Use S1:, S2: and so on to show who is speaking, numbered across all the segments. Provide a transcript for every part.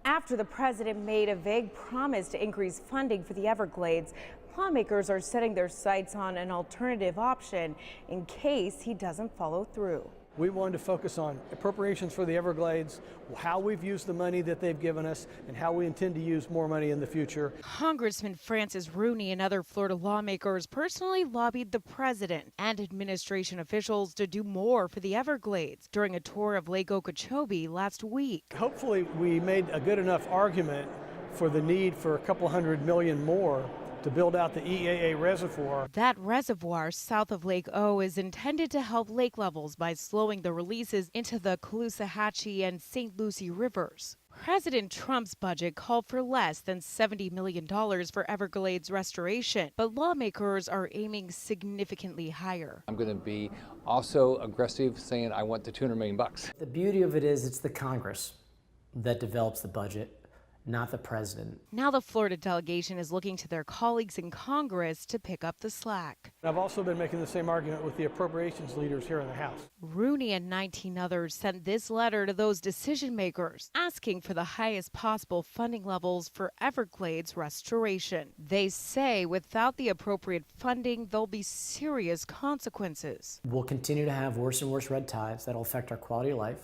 S1: After the president made a vague promise to increase funding for the Everglades, lawmakers are setting their sights on an alternative option in case he doesn't follow through.
S2: We wanted to focus on appropriations for the Everglades, how we've used the money that they've given us, and how we intend to use more money in the future.
S1: Congressman Francis Rooney and other Florida lawmakers personally lobbied the president and administration officials to do more for the Everglades during a tour of Lake Okeechobee last week.
S2: Hopefully we made a good enough argument for the need for a couple $100 million more to build out the EAA reservoir.
S1: That reservoir south of Lake O is intended to help lake levels by slowing the releases into the Caloosahatchee and St. Lucie rivers. President Trump's budget called for less than $70 million for Everglades restoration, but lawmakers are aiming significantly higher.
S3: I'm going to be also aggressive, saying I want the $200 million.
S4: The beauty of it is it's the Congress that develops the budget, not the president.
S1: Now the Florida delegation is looking to their colleagues in Congress to pick up the slack.
S2: I've also been making the same argument with the appropriations leaders here in the House.
S1: Rooney and 19 others sent this letter to those decision makers, asking for the highest possible funding levels for Everglades restoration. They say without the appropriate funding, there'll be serious consequences.
S4: We'll continue to have worse and worse red tides that'll affect our quality of life,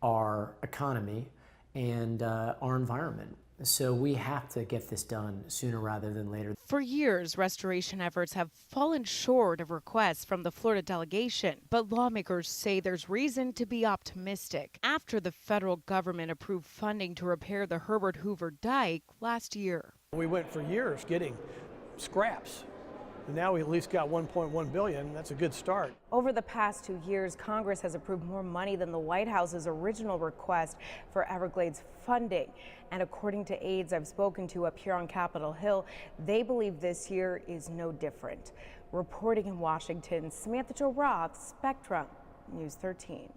S4: our economy, and our environment. So we have to get this done sooner rather than later.
S1: For years, restoration efforts have fallen short of requests from the Florida delegation, but lawmakers say there's reason to be optimistic after the federal government approved funding to repair the Herbert Hoover Dike last year.
S2: We went for years getting scraps. And now we at least got $1.1 billion. That's a good start.
S1: Over the past 2 years, Congress has approved more money than the White House's original request for Everglades funding. And according to aides I've spoken to up here on Capitol Hill, they believe this year is no different. Reporting in Washington, Samantha-Jo, Spectrum News 13.